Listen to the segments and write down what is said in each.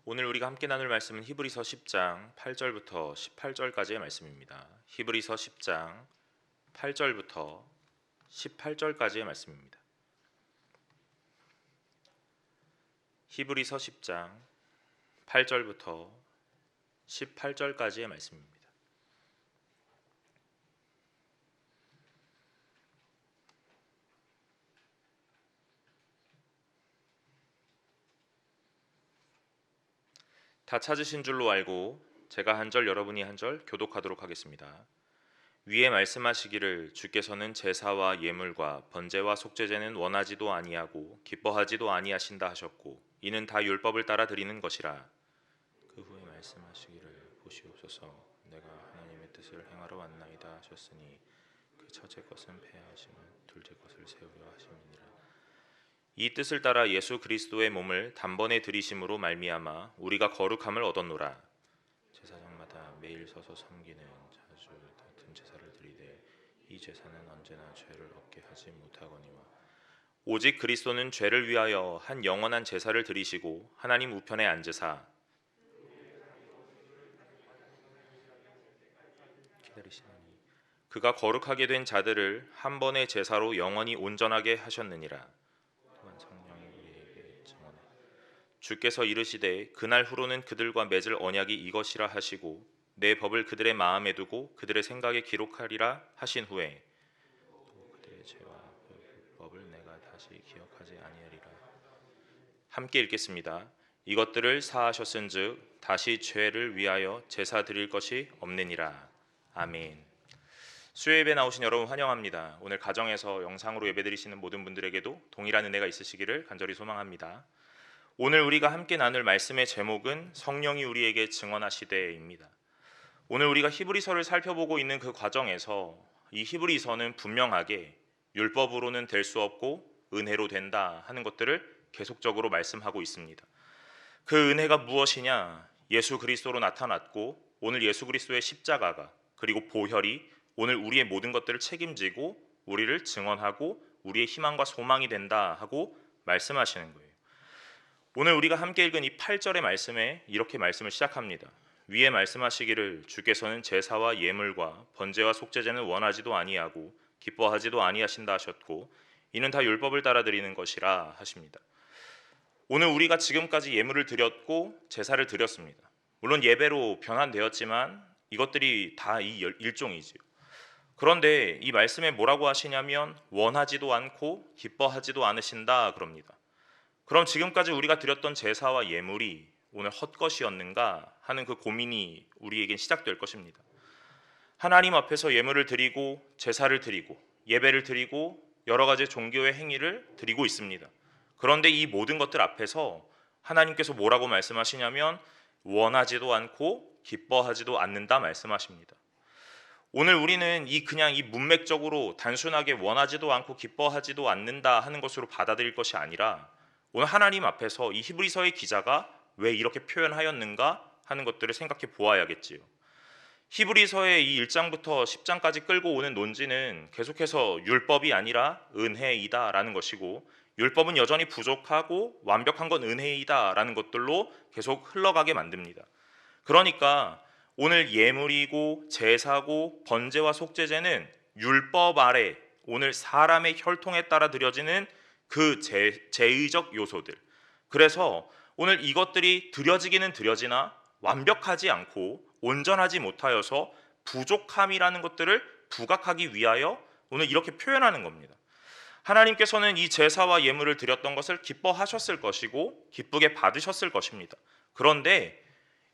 오늘 우리가 함께 나눌 말씀은 히브리서 10장 8절부터 18절까지의 말씀입니다. 히브리서 10장 8절부터 18절까지의 말씀입니다. 히브리서 10장 8절부터 18절까지의 말씀입니다. 다 찾으신 줄로 알고 제가 한 절 여러분이 한 절 교독하도록 하겠습니다. 위에 말씀하시기를 주께서는 제사와 예물과 번제와 속죄제는 원하지도 아니하고 기뻐하지도 아니하신다 하셨고 이는 다 율법을 따라 드리는 것이라. 그 후에 말씀하시기를 보시옵소서 내가 하나님의 뜻을 행하러 왔나이다 하셨으니 그 첫째 것은 폐하심은 둘째 것을 세우려 하심이니라. 이 뜻을 따라 예수 그리스도의 몸을 단번에 들이심으로 말미암아 우리가 거룩함을 얻었노라. 제사장마다 매일 서서 섬기는 자주 같은 제사를 드리되 이 제사는 언제나 죄를 얻게 하지 못하거니와 오직 그리스도는 죄를 위하여 한 영원한 제사를 드리시고 하나님 우편에 앉으사 기다리시나니 그가 거룩하게 된 자들을 한 번의 제사로 영원히 온전하게 하셨느니라. 주께서 이르시되 그날 후로는 그들과 맺을 언약이 이것이라 하시고 내 법을 그들의 마음에 두고 그들의 생각에 기록하리라 하신 후에 또 그들의 죄와 법을 내가 다시 기억하지 아니하리라. 함께 읽겠습니다. 이것들을 사하셨은즉 다시 죄를 위하여 제사 드릴 것이 없느니라. 아멘. 수요예배 나오신 여러분 환영합니다. 오늘 가정에서 영상으로 예배드리시는 모든 분들에게도 동일한 은혜가 있으시기를 간절히 소망합니다. 오늘 우리가 함께 나눌 말씀의 제목은 성령이 우리에게 증언하시되입니다. 오늘 우리가 히브리서를 살펴보고 있는 그 과정에서 이 히브리서는 분명하게 율법으로는 될 수 없고 은혜로 된다 하는 것들을 계속적으로 말씀하고 있습니다. 그 은혜가 무엇이냐? 예수 그리스도로 나타났고 오늘 예수 그리스도의 십자가가 그리고 보혈이 오늘 우리의 모든 것들을 책임지고 우리를 증언하고 우리의 희망과 소망이 된다 하고 말씀하시는 거예요. 오늘 우리가 함께 읽은 이 8절의 말씀에 이렇게 말씀을 시작합니다. 위에 말씀하시기를 주께서는 제사와 예물과 번제와 속죄제는 원하지도 아니하고 기뻐하지도 아니하신다 하셨고 이는 다 율법을 따라 드리는 것이라 하십니다. 오늘 우리가 지금까지 예물을 드렸고 제사를 드렸습니다. 물론 예배로 변환되었지만 이것들이 다 이 일종이지요. 그런데 이 말씀에 뭐라고 하시냐면 원하지도 않고 기뻐하지도 않으신다 그럽니다. 그럼 지금까지 우리가 드렸던 제사와 예물이 오늘 헛것이었는가 하는 그 고민이 우리에겐 시작될 것입니다. 하나님 앞에서 예물을 드리고 제사를 드리고 예배를 드리고 여러 가지 종교의 행위를 드리고 있습니다. 그런데 이 모든 것들 앞에서 하나님께서 뭐라고 말씀하시냐면 원하지도 않고 기뻐하지도 않는다 말씀하십니다. 오늘 우리는 그냥 이 문맥적으로 단순하게 원하지도 않고 기뻐하지도 않는다 하는 것으로 받아들일 것이 아니라 오늘 하나님 앞에서 이 히브리서의 기자가 왜 이렇게 표현하였는가 하는 것들을 생각해 보아야겠지요. 히브리서의 이 1장부터 10장까지 끌고 오는 논지는 계속해서 율법이 아니라 은혜이다라는 것이고 율법은 여전히 부족하고 완벽한 건 은혜이다라는 것들로 계속 흘러가게 만듭니다. 그러니까 오늘 예물이고 제사고 번제와 속죄제는 율법 아래 오늘 사람의 혈통에 따라 드려지는 그 제의적 요소들. 그래서 오늘 이것들이 드려지기는 드려지나 완벽하지 않고 온전하지 못하여서 부족함이라는 것들을 부각하기 위하여 오늘 이렇게 표현하는 겁니다. 하나님께서는 이 제사와 예물을 드렸던 것을 기뻐하셨을 것이고 기쁘게 받으셨을 것입니다. 그런데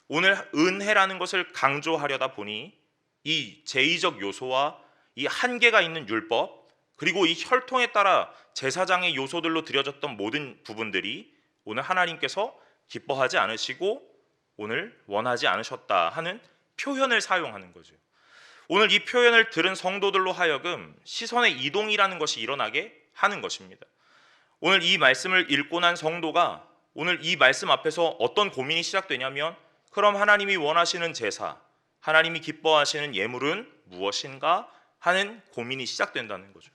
오늘 은혜라는 것을 강조하려다 보니 이 제의적 요소와 이 한계가 있는 율법 그리고 이 혈통에 따라 제사장의 요소들로 드려졌던 모든 부분들이 오늘 하나님께서 기뻐하지 않으시고 오늘 원하지 않으셨다 하는 표현을 사용하는 거죠. 오늘 이 표현을 들은 성도들로 하여금 시선의 이동이라는 것이 일어나게 하는 것입니다. 오늘 이 말씀을 읽고 난 성도가 오늘 이 말씀 앞에서 어떤 고민이 시작되냐면 그럼 하나님이 원하시는 제사, 하나님이 기뻐하시는 예물은 무엇인가 하는 고민이 시작된다는 거죠.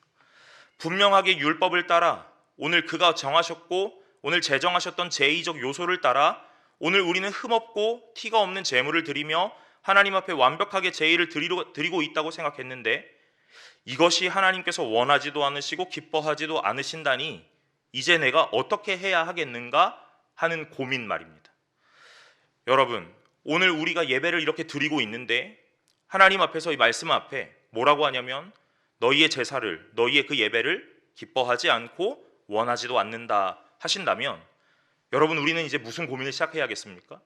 분명하게 율법을 따라 오늘 그가 정하셨고 오늘 제정하셨던 제의적 요소를 따라 오늘 우리는 흠없고 티가 없는 제물을 드리며 하나님 앞에 완벽하게 제의를 드리고 있다고 생각했는데 이것이 하나님께서 원하지도 않으시고 기뻐하지도 않으신다니 이제 내가 어떻게 해야 하겠는가 하는 고민 말입니다. 여러분, 오늘 우리가 예배를 이렇게 드리고 있는데 하나님 앞에서 이 말씀 앞에 뭐라고 하냐면 너희의 제사를, 너희의 그 예배를 기뻐하지 않고 원하지도 않는다 하신다면 여러분, 우리는 이제 무슨 고민을 시작해야겠습니까?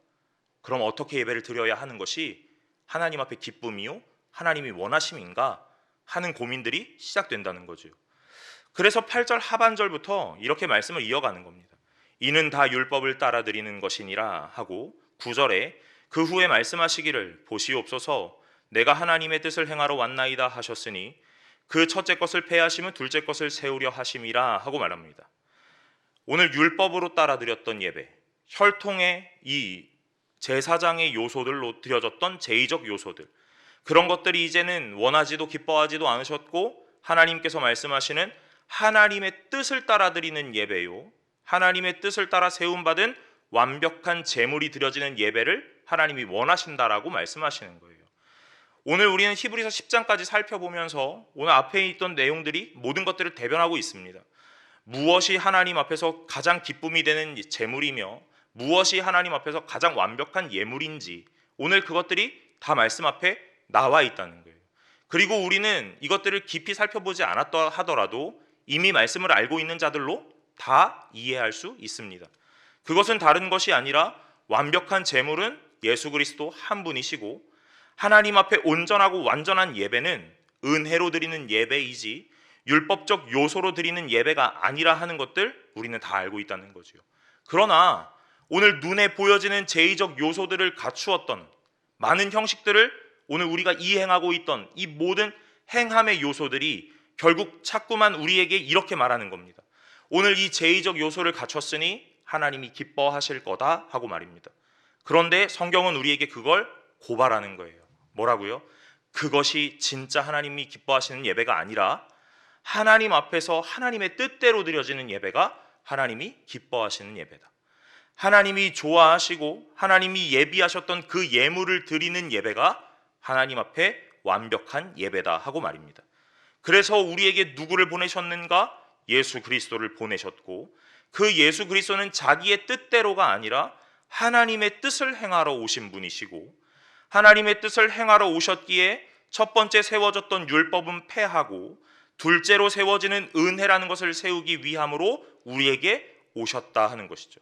그럼 어떻게 예배를 드려야 하는 것이 하나님 앞에 기쁨이요? 하나님이 원하심인가 하는 고민들이 시작된다는 거죠. 그래서 8절 하반절부터 이렇게 말씀을 이어가는 겁니다. 이는 다 율법을 따라 드리는 것이니라 하고 9절에 그 후에 말씀하시기를 보시옵소서 내가 하나님의 뜻을 행하러 왔나이다 하셨으니 그 첫째 것을 폐하시면 둘째 것을 세우려 하심이라 하고 말합니다. 오늘 율법으로 따라 드렸던 예배, 혈통의 이 제사장의 요소들로 드려졌던 제의적 요소들, 그런 것들이 이제는 원하지도 기뻐하지도 않으셨고 하나님께서 말씀하시는 하나님의 뜻을 따라 드리는 예배요, 하나님의 뜻을 따라 세움받은 완벽한 제물이 드려지는 예배를 하나님이 원하신다라고 말씀하시는 거예요. 오늘 우리는 히브리서 10장까지 살펴보면서 오늘 앞에 있던 내용들이 모든 것들을 대변하고 있습니다. 무엇이 하나님 앞에서 가장 기쁨이 되는 제물이며 무엇이 하나님 앞에서 가장 완벽한 예물인지 오늘 그것들이 다 말씀 앞에 나와 있다는 거예요. 그리고 우리는 이것들을 깊이 살펴보지 않았다 하더라도 이미 말씀을 알고 있는 자들로 다 이해할 수 있습니다. 그것은 다른 것이 아니라 완벽한 제물은 예수 그리스도 한 분이시고 하나님 앞에 온전하고 완전한 예배는 은혜로 드리는 예배이지 율법적 요소로 드리는 예배가 아니라 하는 것들 우리는 다 알고 있다는 거죠. 그러나 오늘 눈에 보여지는 제의적 요소들을 갖추었던 많은 형식들을 오늘 우리가 이행하고 있던 이 모든 행함의 요소들이 결국 자꾸만 우리에게 이렇게 말하는 겁니다. 오늘 이 제의적 요소를 갖췄으니 하나님이 기뻐하실 거다 하고 말입니다. 그런데 성경은 우리에게 그걸 고발하는 거예요. 뭐라고요? 그것이 진짜 하나님이 기뻐하시는 예배가 아니라 하나님 앞에서 하나님의 뜻대로 드려지는 예배가 하나님이 기뻐하시는 예배다. 하나님이 좋아하시고 하나님이 예비하셨던 그 예물을 드리는 예배가 하나님 앞에 완벽한 예배다 하고 말입니다. 그래서 우리에게 누구를 보내셨는가? 예수 그리스도를 보내셨고 그 예수 그리스도는 자기의 뜻대로가 아니라 하나님의 뜻을 행하러 오신 분이시고 하나님의 뜻을 행하러 오셨기에 첫 번째 세워졌던 율법은 폐하고 둘째로 세워지는 은혜라는 것을 세우기 위함으로 우리에게 오셨다 하는 것이죠.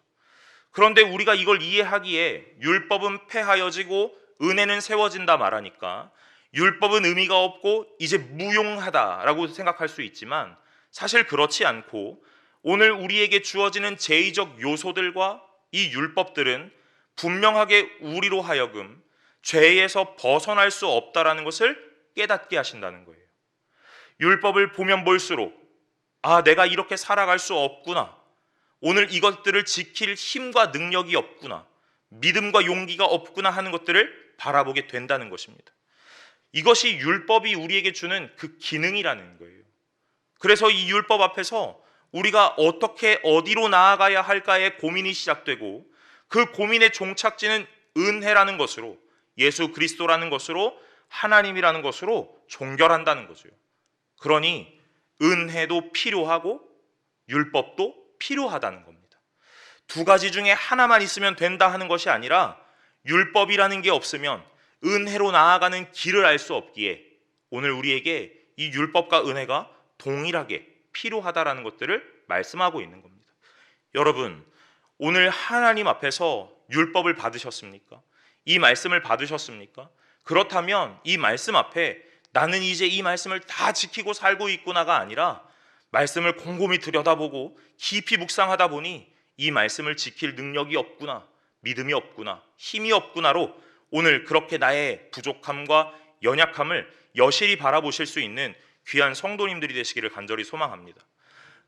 그런데 우리가 이걸 이해하기에 율법은 폐하여지고 은혜는 세워진다 말하니까 율법은 의미가 없고 이제 무용하다라고 생각할 수 있지만 사실 그렇지 않고 오늘 우리에게 주어지는 제의적 요소들과 이 율법들은 분명하게 우리로 하여금 죄에서 벗어날 수 없다라는 것을 깨닫게 하신다는 거예요. 율법을 보면 볼수록 내가 이렇게 살아갈 수 없구나. 오늘 이것들을 지킬 힘과 능력이 없구나. 믿음과 용기가 없구나 하는 것들을 바라보게 된다는 것입니다. 이것이 율법이 우리에게 주는 그 기능이라는 거예요. 그래서 이 율법 앞에서 우리가 어떻게 어디로 나아가야 할까의 고민이 시작되고 그 고민의 종착지는 은혜라는 것으로 예수 그리스도라는 것으로 하나님이라는 것으로 종결한다는 거죠. 그러니 은혜도 필요하고 율법도 필요하다는 겁니다. 두 가지 중에 하나만 있으면 된다 하는 것이 아니라 율법이라는 게 없으면 은혜로 나아가는 길을 알 수 없기에 오늘 우리에게 이 율법과 은혜가 동일하게 필요하다라는 것들을 말씀하고 있는 겁니다. 여러분, 오늘 하나님 앞에서 율법을 받으셨습니까? 이 말씀을 받으셨습니까? 그렇다면 이 말씀 앞에 나는 이제 이 말씀을 다 지키고 살고 있구나가 아니라 말씀을 곰곰이 들여다보고 깊이 묵상하다 보니 이 말씀을 지킬 능력이 없구나, 믿음이 없구나, 힘이 없구나로 오늘 그렇게 나의 부족함과 연약함을 여실히 바라보실 수 있는 귀한 성도님들이 되시기를 간절히 소망합니다.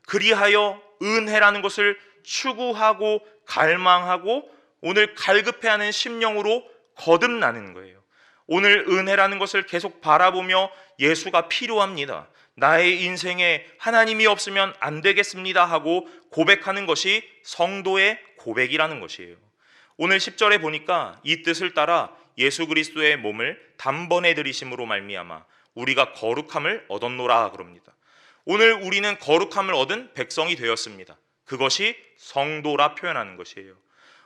그리하여 은혜라는 것을 추구하고 갈망하고 오늘 갈급해하는 심령으로 거듭나는 거예요. 오늘 은혜라는 것을 계속 바라보며 예수가 필요합니다, 나의 인생에 하나님이 없으면 안 되겠습니다 하고 고백하는 것이 성도의 고백이라는 것이에요. 오늘 10절에 보니까 이 뜻을 따라 예수 그리스도의 몸을 단번에 들이심으로 말미암아 우리가 거룩함을 얻었노라 그럽니다. 오늘 우리는 거룩함을 얻은 백성이 되었습니다. 그것이 성도라 표현하는 것이에요.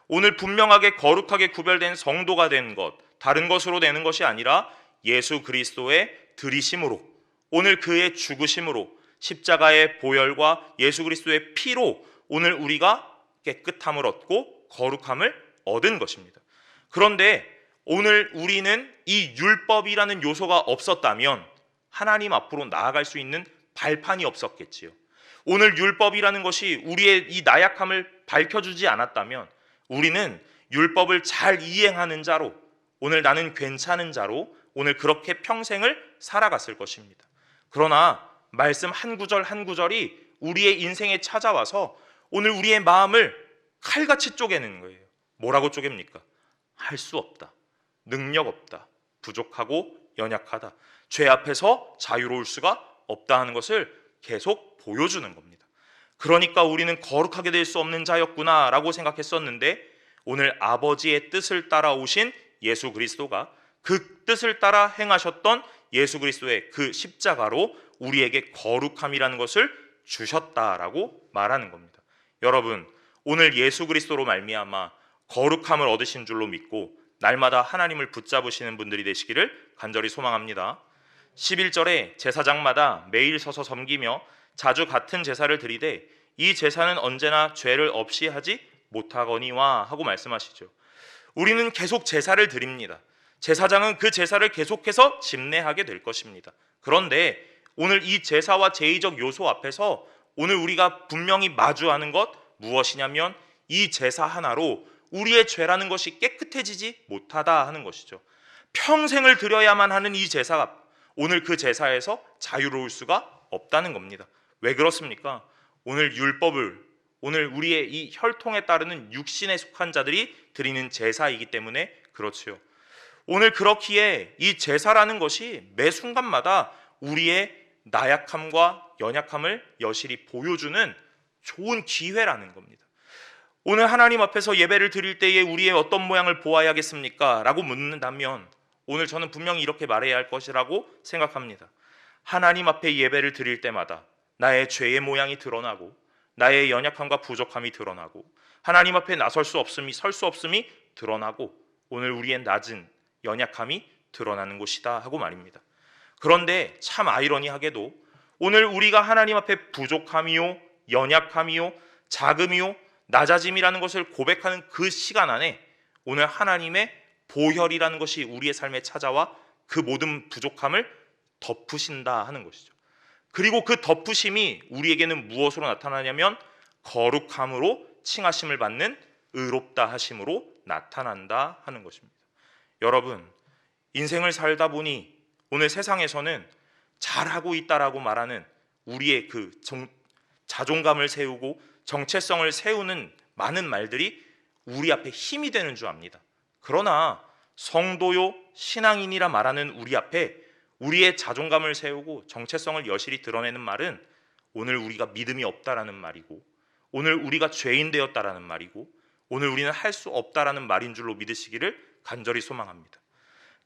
오늘 분명하게 거룩하게 구별된 성도가 된 것, 다른 것으로 되는 것이 아니라 예수 그리스도의 들이심으로, 오늘 그의 죽으심으로, 십자가의 보혈과 예수 그리스도의 피로 오늘 우리가 깨끗함을 얻고 거룩함을 얻은 것입니다. 그런데 오늘 우리는 이 율법이라는 요소가 없었다면 하나님 앞으로 나아갈 수 있는 발판이 없었겠지요. 오늘 율법이라는 것이 우리의 이 나약함을 밝혀주지 않았다면 우리는 율법을 잘 이행하는 자로, 오늘 나는 괜찮은 자로 오늘 그렇게 평생을 살아갔을 것입니다. 그러나 말씀 한 구절 한 구절이 우리의 인생에 찾아와서 오늘 우리의 마음을 칼같이 쪼개는 거예요. 뭐라고 쪼갭니까? 할 수 없다, 능력 없다, 부족하고 연약하다, 죄 앞에서 자유로울 수가 없다 하는 것을 계속 보여주는 겁니다. 그러니까 우리는 거룩하게 될 수 없는 자였구나 라고 생각했었는데 오늘 아버지의 뜻을 따라오신 예수 그리스도가 그 뜻을 따라 행하셨던 예수 그리스도의 그 십자가로 우리에게 거룩함이라는 것을 주셨다라고 말하는 겁니다. 여러분, 오늘 예수 그리스도로 말미암아 거룩함을 얻으신 줄로 믿고 날마다 하나님을 붙잡으시는 분들이 되시기를 간절히 소망합니다. 11절에 제사장마다 매일 서서 섬기며 자주 같은 제사를 드리되 이 제사는 언제나 죄를 없이 하지 못하거니와 하고 말씀하시죠. 우리는 계속 제사를 드립니다. 제사장은 그 제사를 계속해서 집례하게 될 것입니다. 그런데 오늘 이 제사와 제의적 요소 앞에서 오늘 우리가 분명히 마주하는 것 무엇이냐면 이 제사 하나로 우리의 죄라는 것이 깨끗해지지 못하다 하는 것이죠. 평생을 드려야만 하는 이 제사가 오늘 그 제사에서 자유로울 수가 없다는 겁니다. 왜 그렇습니까? 오늘 율법을, 오늘 우리의 이 혈통에 따르는 육신에 속한 자들이 드리는 제사이기 때문에 그렇지요. 오늘 그렇기에 이 제사라는 것이 매 순간마다 우리의 나약함과 연약함을 여실히 보여주는 좋은 기회라는 겁니다. 오늘 하나님 앞에서 예배를 드릴 때에 우리의 어떤 모양을 보아야겠습니까? 라고 묻는다면 오늘 저는 분명히 이렇게 말해야 할 것이라고 생각합니다. 하나님 앞에 예배를 드릴 때마다 나의 죄의 모양이 드러나고 나의 연약함과 부족함이 드러나고 하나님 앞에 나설 수 없음이, 설 수 없음이 드러나고 오늘 우리의 낮은 연약함이 드러나는 곳이다 하고 말입니다. 그런데 참 아이러니하게도 오늘 우리가 하나님 앞에 부족함이요, 연약함이요, 작음이요, 낮아짐이라는 것을 고백하는 그 시간 안에 오늘 하나님의 보혈이라는 것이 우리의 삶에 찾아와 그 모든 부족함을 덮으신다 하는 것이죠. 그리고 그 덮으심이 우리에게는 무엇으로 나타나냐면 거룩함으로 칭하심을 받는 의롭다 하심으로 나타난다 하는 것입니다. 여러분, 인생을 살다 보니 오늘 세상에서는 잘하고 있다라고 말하는 우리의 그 자존감을 세우고 정체성을 세우는 많은 말들이 우리 앞에 힘이 되는 줄 압니다. 그러나 성도요 신앙인이라 말하는 우리 앞에 우리의 자존감을 세우고 정체성을 여실히 드러내는 말은 오늘 우리가 믿음이 없다라는 말이고 오늘 우리가 죄인 되었다라는 말이고 오늘 우리는 할 수 없다라는 말인 줄로 믿으시기를 간절히 소망합니다.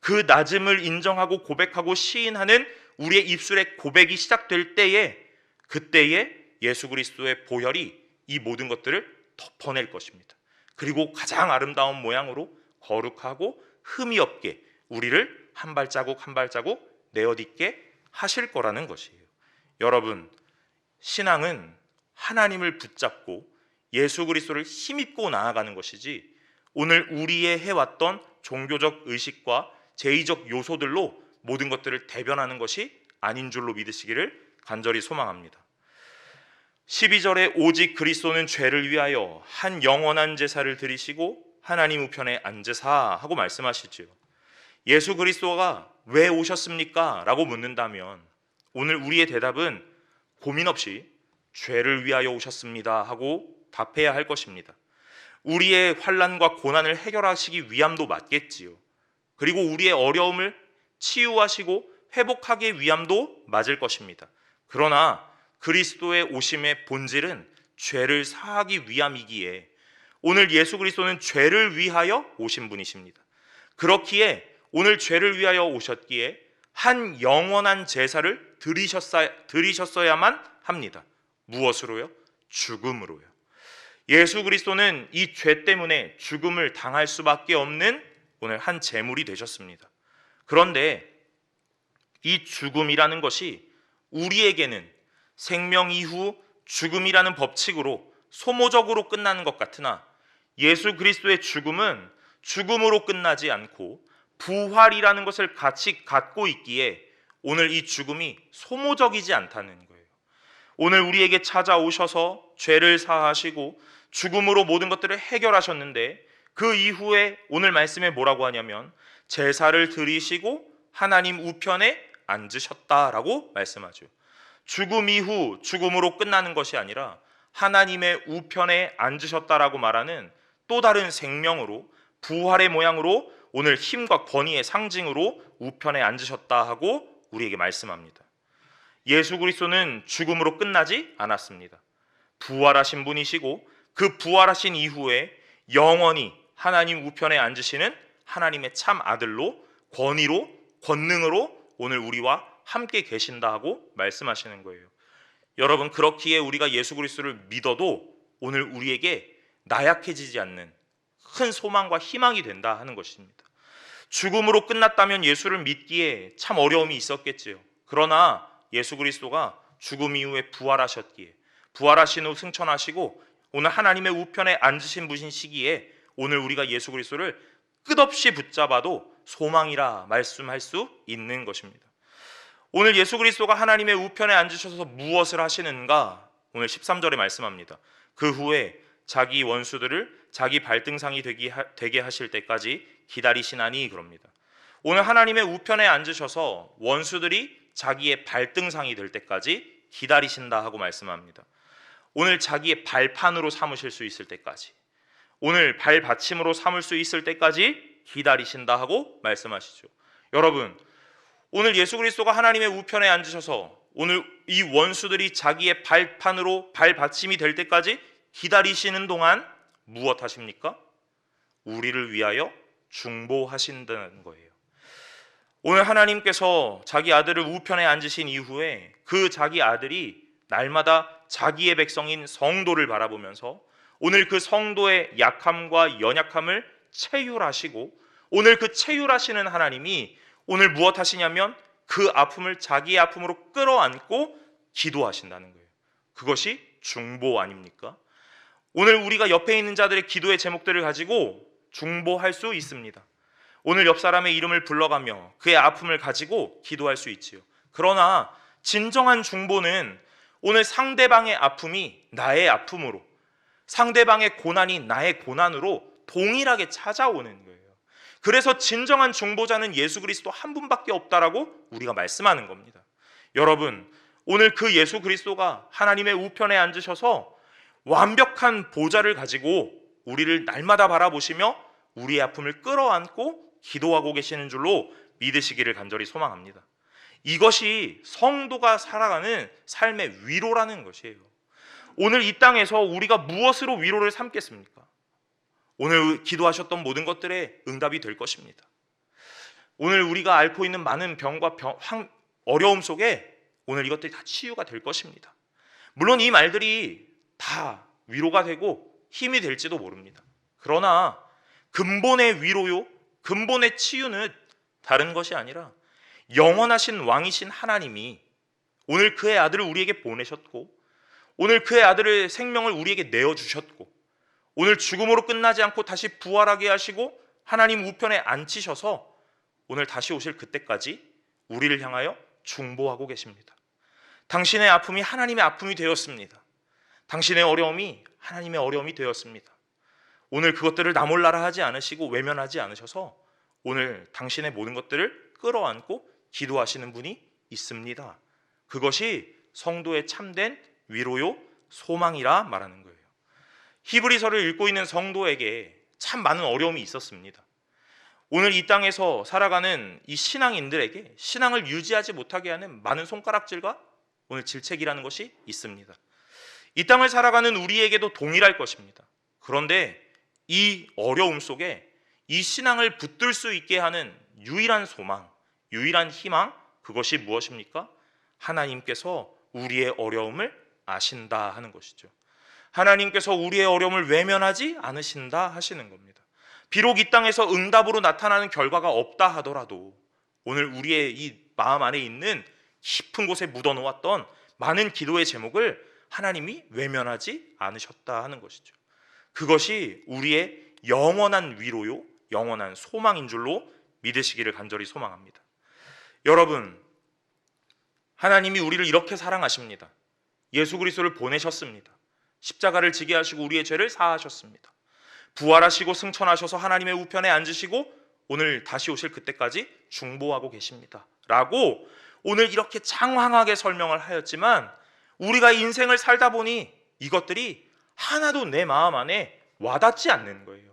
그 낮음을 인정하고 고백하고 시인하는 우리의 입술의 고백이 시작될 때에 그때에 예수 그리스도의 보혈이 이 모든 것들을 덮어낼 것입니다. 그리고 가장 아름다운 모양으로 거룩하고 흠이 없게 우리를 한 발자국 한 발자국 내어딛게 하실 거라는 것이에요. 여러분, 신앙은 하나님을 붙잡고 예수 그리스도를 힘입고 나아가는 것이지 오늘 우리의 해왔던 종교적 의식과 제의적 요소들로 모든 것들을 대변하는 것이 아닌 줄로 믿으시기를 간절히 소망합니다. 12절에 오직 그리스도는 죄를 위하여 한 영원한 제사를 드리시고 하나님 우편에 앉으사 하고 말씀하시지요. 예수 그리스도가 왜 오셨습니까? 라고 묻는다면 오늘 우리의 대답은 고민 없이 죄를 위하여 오셨습니다 하고 답해야 할 것입니다. 우리의 환난과 고난을 해결하시기 위함도 맞겠지요. 그리고 우리의 어려움을 치유하시고 회복하기 위함도 맞을 것입니다. 그러나 그리스도의 오심의 본질은 죄를 사하기 위함이기에 오늘 예수 그리스도는 죄를 위하여 오신 분이십니다. 그렇기에 오늘 죄를 위하여 오셨기에 한 영원한 제사를 드리셨어야만 합니다. 무엇으로요? 죽음으로요. 예수 그리스도는 이 죄 때문에 죽음을 당할 수밖에 없는 오늘 한 제물이 되셨습니다. 그런데 이 죽음이라는 것이 우리에게는 생명 이후 죽음이라는 법칙으로 소모적으로 끝나는 것 같으나 예수 그리스도의 죽음은 죽음으로 끝나지 않고 부활이라는 것을 같이 갖고 있기에 오늘 이 죽음이 소모적이지 않다는 거예요. 오늘 우리에게 찾아오셔서 죄를 사하시고 죽음으로 모든 것들을 해결하셨는데 그 이후에 오늘 말씀에 뭐라고 하냐면 제사를 드리시고 하나님 우편에 앉으셨다라고 말씀하죠. 죽음 이후 죽음으로 끝나는 것이 아니라 하나님의 우편에 앉으셨다라고 말하는 또 다른 생명으로 부활의 모양으로 오늘 힘과 권위의 상징으로 우편에 앉으셨다 하고 우리에게 말씀합니다. 예수 그리스도는 죽음으로 끝나지 않았습니다. 부활하신 분이시고 그 부활하신 이후에 영원히 하나님 우편에 앉으시는 하나님의 참 아들로 권위로 권능으로 오늘 우리와 함께 계신다 하고 말씀하시는 거예요. 여러분, 그렇기에 우리가 예수 그리스도를 믿어도 오늘 우리에게 나약해지지 않는 큰 소망과 희망이 된다 하는 것입니다. 죽음으로 끝났다면 예수를 믿기에 참 어려움이 있었겠지요. 그러나 예수 그리스도가 죽음 이후에 부활하셨기에 부활하신 후 승천하시고 오늘 하나님의 우편에 앉으신 분이시기에 오늘 우리가 예수 그리스도를 끝없이 붙잡아도 소망이라 말씀할 수 있는 것입니다. 오늘 예수 그리스도가 하나님의 우편에 앉으셔서 무엇을 하시는가? 오늘 13절에 말씀합니다. 그 후에 자기 원수들을 자기 발등상이 되게 하실 때까지 기다리시나니 그럽니다. 오늘 하나님의 우편에 앉으셔서 원수들이 자기의 발등상이 될 때까지 기다리신다 하고 말씀합니다. 오늘 자기의 발판으로 삼으실 수 있을 때까지, 오늘 발받침으로 삼을 수 있을 때까지 기다리신다 하고 말씀하시죠. 여러분, 오늘 예수 그리스도가 하나님의 우편에 앉으셔서 오늘 이 원수들이 자기의 발판으로 발받침이 될 때까지 기다리시는 동안 무엇 하십니까? 우리를 위하여 중보하신다는 거예요. 오늘 하나님께서 자기 아들을 우편에 앉으신 이후에 그 자기 아들이 날마다 자기의 백성인 성도를 바라보면서 오늘 그 성도의 약함과 연약함을 체휼하시고 오늘 그 체휼하시는 하나님이 오늘 무엇 하시냐면 그 아픔을 자기의 아픔으로 끌어안고 기도하신다는 거예요. 그것이 중보 아닙니까? 오늘 우리가 옆에 있는 자들의 기도의 제목들을 가지고 중보할 수 있습니다. 오늘 옆 사람의 이름을 불러가며 그의 아픔을 가지고 기도할 수 있지요. 그러나 진정한 중보는 오늘 상대방의 아픔이 나의 아픔으로, 상대방의 고난이 나의 고난으로 동일하게 찾아오는 거예요. 그래서 진정한 중보자는 예수 그리스도 한 분밖에 없다라고 우리가 말씀하는 겁니다. 여러분, 오늘 그 예수 그리스도가 하나님의 우편에 앉으셔서 완벽한 보좌를 가지고 우리를 날마다 바라보시며 우리의 아픔을 끌어안고 기도하고 계시는 줄로 믿으시기를 간절히 소망합니다. 이것이 성도가 살아가는 삶의 위로라는 것이에요. 오늘 이 땅에서 우리가 무엇으로 위로를 삼겠습니까? 오늘 기도하셨던 모든 것들의 응답이 될 것입니다. 오늘 우리가 앓고 있는 많은 병과 어려움 속에 오늘 이것들이 다 치유가 될 것입니다. 물론 이 말들이 다 위로가 되고 힘이 될지도 모릅니다. 그러나 근본의 위로요, 근본의 치유는 다른 것이 아니라 영원하신 왕이신 하나님이 오늘 그의 아들을 우리에게 보내셨고 오늘 그의 아들의 생명을 우리에게 내어주셨고 오늘 죽음으로 끝나지 않고 다시 부활하게 하시고 하나님 우편에 앉히셔서 오늘 다시 오실 그때까지 우리를 향하여 중보하고 계십니다. 당신의 아픔이 하나님의 아픔이 되었습니다. 당신의 어려움이 하나님의 어려움이 되었습니다. 오늘 그것들을 나 몰라라 하지 않으시고 외면하지 않으셔서 오늘 당신의 모든 것들을 끌어안고 기도하시는 분이 있습니다. 그것이 성도의 참된 위로요 소망이라 말하는 거예요. 히브리서를 읽고 있는 성도에게 참 많은 어려움이 있었습니다. 오늘 이 땅에서 살아가는 이 신앙인들에게 신앙을 유지하지 못하게 하는 많은 손가락질과 오늘 질책이라는 것이 있습니다. 이 땅을 살아가는 우리에게도 동일할 것입니다. 그런데 이 어려움 속에 이 신앙을 붙들 수 있게 하는 유일한 소망, 유일한 희망, 그것이 무엇입니까? 하나님께서 우리의 어려움을 아신다 하는 것이죠. 하나님께서 우리의 어려움을 외면하지 않으신다 하시는 겁니다. 비록 이 땅에서 응답으로 나타나는 결과가 없다 하더라도 오늘 우리의 이 마음 안에 있는 깊은 곳에 묻어놓았던 많은 기도의 제목을 하나님이 외면하지 않으셨다 하는 것이죠. 그것이 우리의 영원한 위로요, 영원한 소망인 줄로 믿으시기를 간절히 소망합니다. 여러분, 하나님이 우리를 이렇게 사랑하십니다. 예수 그리스도를 보내셨습니다. 십자가를 지게 하시고 우리의 죄를 사하셨습니다. 부활하시고 승천하셔서 하나님의 우편에 앉으시고 오늘 다시 오실 그때까지 중보하고 계십니다 라고 오늘 이렇게 장황하게 설명을 하였지만 우리가 인생을 살다 보니 이것들이 하나도 내 마음 안에 와닿지 않는 거예요.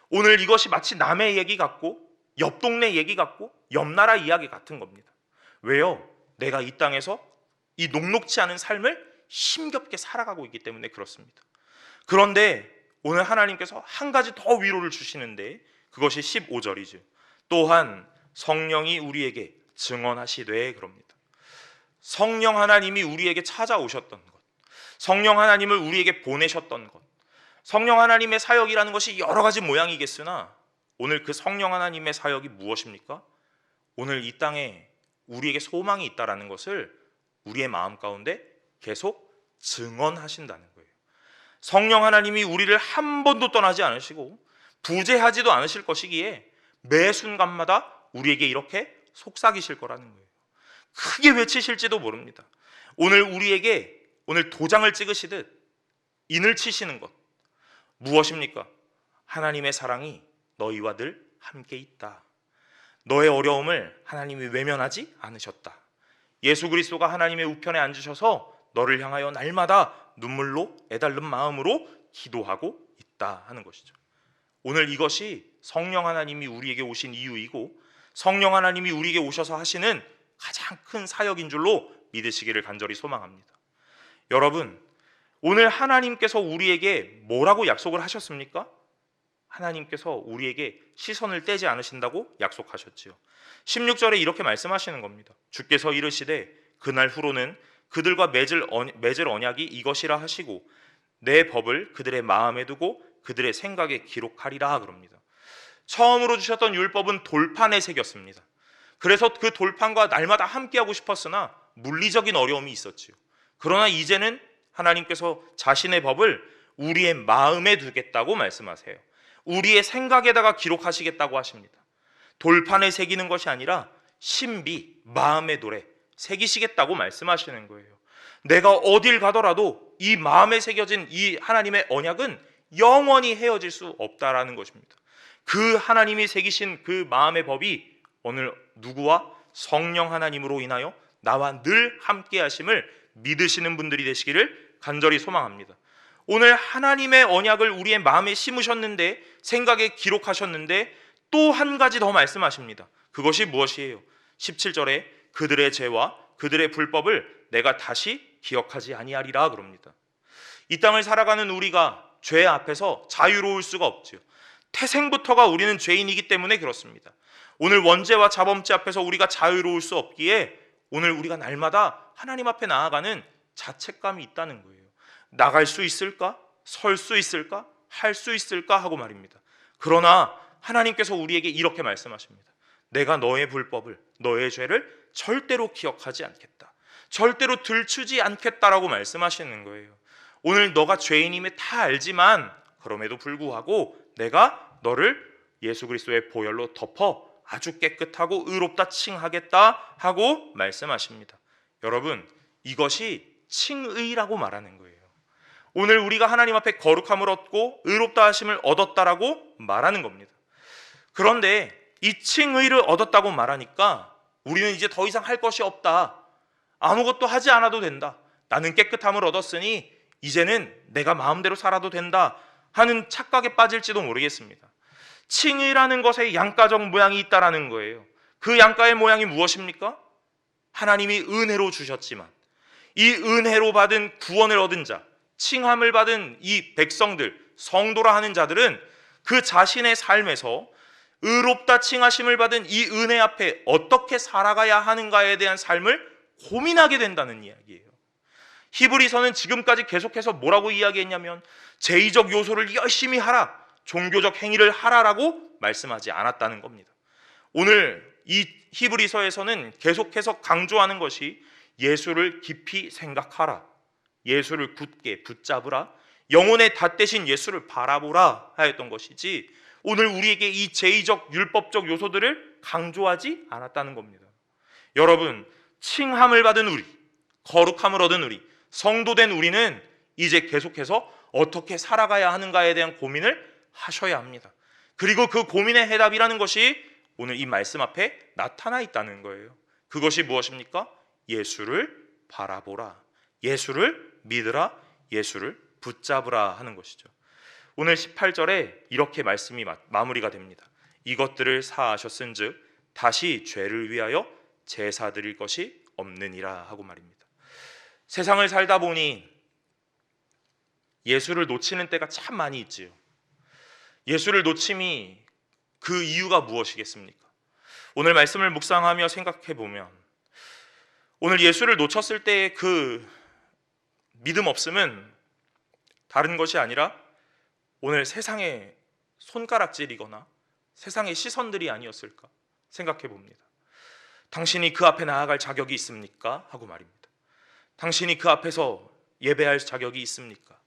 오늘 이것이 마치 남의 얘기 같고 옆 동네 얘기 같고 옆 나라 이야기 같은 겁니다. 왜요? 내가 이 땅에서 이 녹록지 않은 삶을 힘겹게 살아가고 있기 때문에 그렇습니다. 그런데 오늘 하나님께서 한 가지 더 위로를 주시는데 그것이 15절이죠. 또한 성령이 우리에게 증언하시되 그럽니다. 성령 하나님이 우리에게 찾아오셨던 것, 성령 하나님을 우리에게 보내셨던 것, 성령 하나님의 사역이라는 것이 여러 가지 모양이겠으나 오늘 그 성령 하나님의 사역이 무엇입니까? 오늘 이 땅에 우리에게 소망이 있다는 것을 우리의 마음 가운데 계속 증언하신다는 거예요. 성령 하나님이 우리를 한 번도 떠나지 않으시고 부재하지도 않으실 것이기에 매 순간마다 우리에게 이렇게 속삭이실 거라는 거예요. 크게 외치실지도 모릅니다. 오늘 우리에게 오늘 도장을 찍으시듯 인을 치시는 것 무엇입니까? 하나님의 사랑이 너희와 늘 함께 있다. 너의 어려움을 하나님이 외면하지 않으셨다. 예수 그리스도가 하나님의 우편에 앉으셔서 너를 향하여 날마다 눈물로 애달른 마음으로 기도하고 있다 하는 것이죠. 오늘 이것이 성령 하나님이 우리에게 오신 이유이고 성령 하나님이 우리에게 오셔서 하시는 가장 큰 사역인 줄로 믿으시기를 간절히 소망합니다. 여러분, 오늘 하나님께서 우리에게 뭐라고 약속을 하셨습니까? 하나님께서 우리에게 시선을 떼지 않으신다고 약속하셨지요. 16절에 이렇게 말씀하시는 겁니다. 주께서 이르시되 그날 후로는 그들과 맺을 언약이 이것이라 하시고 내 법을 그들의 마음에 두고 그들의 생각에 기록하리라 그럽니다. 처음으로 주셨던 율법은 돌판에 새겼습니다. 그래서 그 돌판과 날마다 함께하고 싶었으나 물리적인 어려움이 있었지요. 그러나 이제는 하나님께서 자신의 법을 우리의 마음에 두겠다고 말씀하세요. 우리의 생각에다가 기록하시겠다고 하십니다. 돌판에 새기는 것이 아니라 신비, 마음의 돌에 새기시겠다고 말씀하시는 거예요. 내가 어딜 가더라도 이 마음에 새겨진 이 하나님의 언약은 영원히 헤어질 수 없다라는 것입니다. 그 하나님이 새기신 그 마음의 법이 오늘 누구와? 성령 하나님으로 인하여 나와 늘 함께 하심을 믿으시는 분들이 되시기를 간절히 소망합니다. 오늘 하나님의 언약을 우리의 마음에 심으셨는데 생각에 기록하셨는데 또 한 가지 더 말씀하십니다. 그것이 무엇이에요? 17절에 그들의 죄와 그들의 불법을 내가 다시 기억하지 아니하리라 그럽니다. 이 땅을 살아가는 우리가 죄 앞에서 자유로울 수가 없죠. 태생부터가 우리는 죄인이기 때문에 그렇습니다. 오늘 원죄와 자범죄 앞에서 우리가 자유로울 수 없기에 오늘 우리가 날마다 하나님 앞에 나아가는 자책감이 있다는 거예요. 나갈 수 있을까? 설 수 있을까? 할 수 있을까? 하고 말입니다. 그러나 하나님께서 우리에게 이렇게 말씀하십니다. 내가 너의 불법을, 너의 죄를 절대로 기억하지 않겠다. 절대로 들추지 않겠다라고 말씀하시는 거예요. 오늘 너가 죄인임을 다 알지만 그럼에도 불구하고 내가 너를 예수 그리스도의 보혈로 덮어 아주 깨끗하고 의롭다 칭하겠다 하고 말씀하십니다. 여러분, 이것이 칭의라고 말하는 거예요. 오늘 우리가 하나님 앞에 거룩함을 얻고 의롭다 하심을 얻었다라고 말하는 겁니다. 그런데 이 칭의를 얻었다고 말하니까 우리는 이제 더 이상 할 것이 없다. 아무것도 하지 않아도 된다. 나는 깨끗함을 얻었으니 이제는 내가 마음대로 살아도 된다 하는 착각에 빠질지도 모르겠습니다. 칭이라는 것에 양가적 모양이 있다라는 거예요. 그 양가의 모양이 무엇입니까? 하나님이 은혜로 주셨지만 이 은혜로 받은 구원을 얻은 자, 칭함을 받은 이 백성들, 성도라 하는 자들은 그 자신의 삶에서 의롭다 칭하심을 받은 이 은혜 앞에 어떻게 살아가야 하는가에 대한 삶을 고민하게 된다는 이야기예요. 히브리서는 지금까지 계속해서 뭐라고 이야기했냐면 제의적 요소를 열심히 하라, 종교적 행위를 하라라고 말씀하지 않았다는 겁니다. 오늘 이 히브리서에서는 계속해서 강조하는 것이 예수를 깊이 생각하라, 예수를 굳게 붙잡으라, 영혼의 닷대신 예수를 바라보라 하였던 것이지 오늘 우리에게 이 제의적 율법적 요소들을 강조하지 않았다는 겁니다. 여러분, 칭함을 받은 우리, 거룩함을 얻은 우리, 성도된 우리는 이제 계속해서 어떻게 살아가야 하는가에 대한 고민을 하셔야 합니다. 그리고 그 고민의 해답이라는 것이 오늘 이 말씀 앞에 나타나 있다는 거예요. 그것이 무엇입니까? 예수를 바라보라, 예수를 믿으라, 예수를 붙잡으라 하는 것이죠. 오늘 18절에 이렇게 말씀이 마무리가 됩니다. 이것들을 사하셨은즉 다시 죄를 위하여 제사 드릴 것이 없느니라 하고 말입니다. 세상을 살다 보니 예수를 놓치는 때가 참 많이 있지요. 예수를 놓침이 그 이유가 무엇이겠습니까? 오늘 말씀을 묵상하며 생각해 보면 오늘 예수를 놓쳤을 때의 그 믿음 없음은 다른 것이 아니라 오늘 세상의 손가락질이거나 세상의 시선들이 아니었을까 생각해 봅니다. 당신이 그 앞에 나아갈 자격이 있습니까? 하고 말입니다. 당신이 그 앞에서 예배할 자격이 있습니까?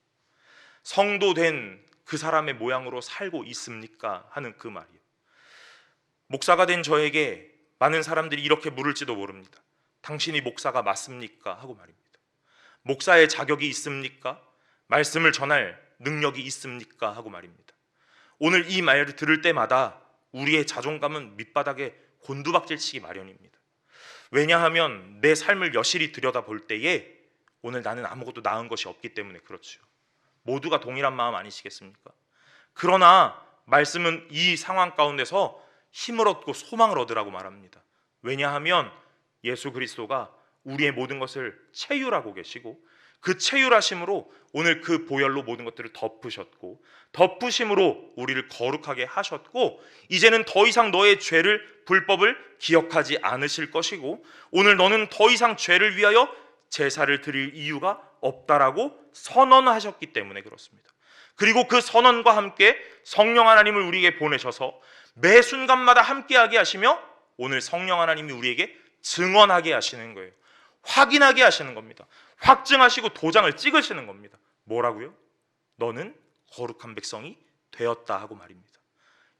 성도된 그 사람의 모양으로 살고 있습니까? 하는 그 말이에요. 목사가 된 저에게 많은 사람들이 이렇게 물을지도 모릅니다. 당신이 목사가 맞습니까? 하고 말입니다. 목사의 자격이 있습니까? 말씀을 전할 능력이 있습니까? 하고 말입니다. 오늘 이 말을 들을 때마다 우리의 자존감은 밑바닥에 곤두박질치기 마련입니다. 왜냐하면 내 삶을 여실히 들여다볼 때에 오늘 나는 아무것도 나은 것이 없기 때문에 그렇죠. 모두가 동일한 마음 아니시겠습니까? 그러나 말씀은 이 상황 가운데서 힘을 얻고 소망을 얻으라고 말합니다. 왜냐하면 예수 그리스도가 우리의 모든 것을 체휼하고 계시고 그 체휼하심으로 오늘 그 보혈로 모든 것들을 덮으셨고 덮으심으로 우리를 거룩하게 하셨고 이제는 더 이상 너의 죄를 불법을 기억하지 않으실 것이고 오늘 너는 더 이상 죄를 위하여 제사를 드릴 이유가 없다라고 선언하셨기 때문에 그렇습니다. 그리고 그 선언과 함께 성령 하나님을 우리에게 보내셔서 매 순간마다 함께하게 하시며 오늘 성령 하나님이 우리에게 증언하게 하시는 거예요. 확인하게 하시는 겁니다. 확증하시고 도장을 찍으시는 겁니다. 뭐라고요? 너는 거룩한 백성이 되었다 하고 말입니다.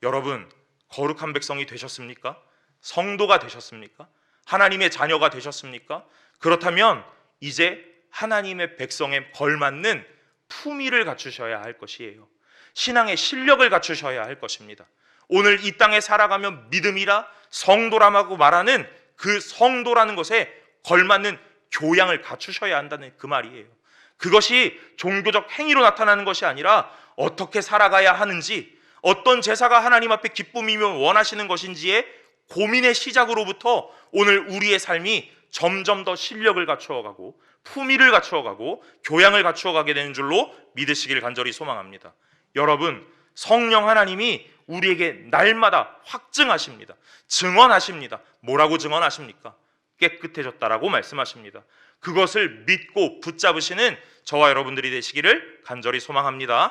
여러분, 거룩한 백성이 되셨습니까? 성도가 되셨습니까? 하나님의 자녀가 되셨습니까? 그렇다면 이제 하나님의 백성에 걸맞는 품위를 갖추셔야 할 것이에요. 신앙의 실력을 갖추셔야 할 것입니다. 오늘 이 땅에 살아가며 믿음이라 성도라고 말하는 그 성도라는 것에 걸맞는 교양을 갖추셔야 한다는 그 말이에요. 그것이 종교적 행위로 나타나는 것이 아니라 어떻게 살아가야 하는지, 어떤 제사가 하나님 앞에 기쁨이며 원하시는 것인지의 고민의 시작으로부터 오늘 우리의 삶이 점점 더 실력을 갖추어가고 품위를 갖추어가고 교양을 갖추어가게 되는 줄로 믿으시길 간절히 소망합니다. 여러분, 성령 하나님이 우리에게 날마다 확증하십니다. 증언하십니다. 뭐라고 증언하십니까? 깨끗해졌다라고 말씀하십니다. 그것을 믿고 붙잡으시는 저와 여러분들이 되시기를 간절히 소망합니다.